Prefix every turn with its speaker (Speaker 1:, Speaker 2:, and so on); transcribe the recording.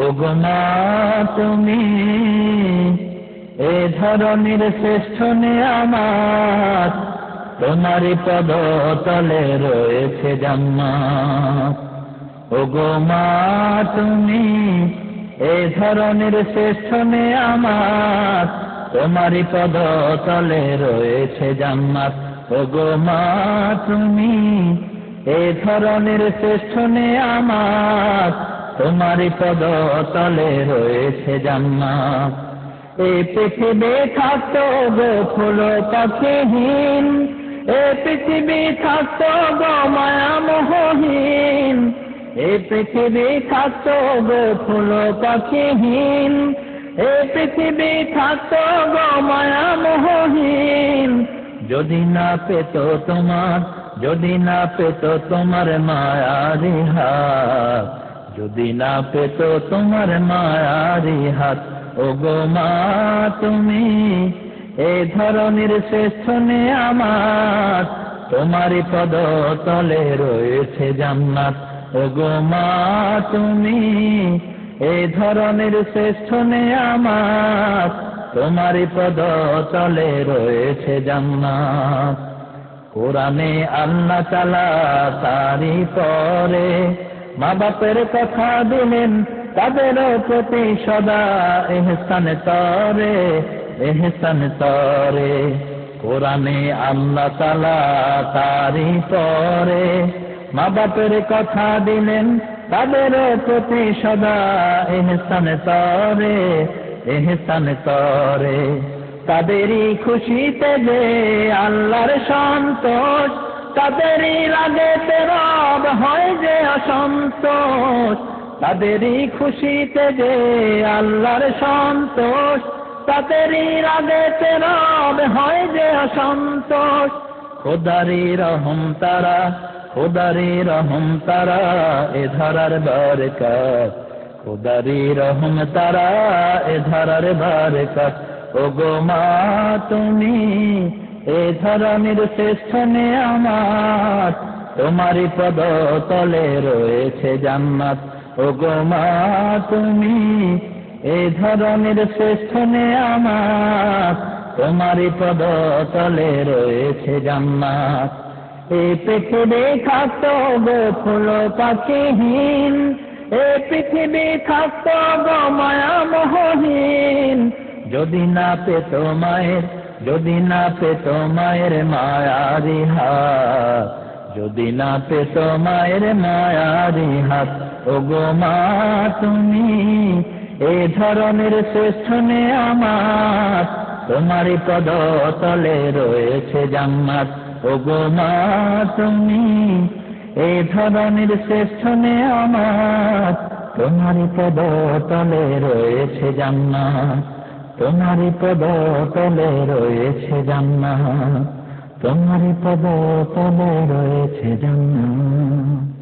Speaker 1: ওগো মা তুমি এ ধরনের শ্রেষ্ঠ নিয়ামত, তোমারই পদ তলে রয়েছে জান্নাত। ওগো মা তুমি এ ধরনের শ্রেষ্ঠ নিয়ামত, তোমারই পদ তলে রয়েছে জান্নাত। ওগো মা তুমি এ ধরনের শ্রেষ্ঠ নিয়ামত, তোমারই পদ তলে রয়েছে জান্নাত। এই পৃথিবী থাকতো গো ফুল পাখিহীন, এ পৃথিবী থাকতো গো মায়া মোহহীন, এ পৃথিবী থাকতো গো ফুল পাখিহীন, এ পৃথিবী থাকতো গো মায়া মোহহীন। যদি না পেত তোমার, যদি না পেত তোমার মায়ারি হাত, যদি না পেত তোমার মায়ারি হাত। ওগো মা তুমি এ ধরনের শ্রেষ্ঠ নিয়ামত, তোমারই পদ তলে রয়েছে জান্নাত। ওগো মা তুমি এ ধরনের শ্রেষ্ঠ নিয়ামত, তোমারই পদ তলে রয়েছে জান্নাত। কোরআনে আল্লাহ তাআলা তারই পরে মা বাপের কথা দিলেন, তাদের প্রতি সদা ইহসান তরে, ইহসান তরে। কোরআনে আল্লাহ তাআলা তারই পরে মা বাপের কথা দিলেন, তাদের প্রতি সদা ইহসান তরে, ইহসান তরে। তাদেরই খুশিতে যে আল্লাহর সন্তোষ, তাদেরই রাগেতে রব হয় যে অসন্তোষ। তাদেরই খুশিতে যে আল্লাহর সন্তোষ, তাদেরই রাগেতে রব হয় যে অসন্তোষ। খোদারি রহম তারা, খোদারি রহম তারা এ ধরার বরকত, খোদারি রহম তারা এ ধরার বরকত। ওগো মা তুমি এ ধরনের শ্রেষ্ঠ নিয়ামত, তোমারই পদ তলে রয়েছে জান্নাত। ওগো মা তুমি এ ধরনের শ্রেষ্ঠ নিয়ামত, তোমারই পদ তলে রয়েছে জান্নাত। এই পৃথিবী থাকতো গো ফুল পাখিহীন, এ পৃথিবী থাকতো গো মায়া মোহহীন। যদি না পেত মায়ের, যদি না পেত মায়ের মায়ারি হাত, যদি না পেত মায়ের মায়ারি হাত। ওগো মা তুমি এ ধরনের শ্রেষ্ঠ নিয়ামত, তোমারই পদ তলে রয়েছে জান্নাত। ওগো মা তুমি এ ধরনের শ্রেষ্ঠ নিয়ামত, তোমারই পদ তলে রয়েছে জান্নাত, তোমারই পদ তলে রয়েছে জান্নাত, তোমারই পদ তলে রয়েছে জান্নাত।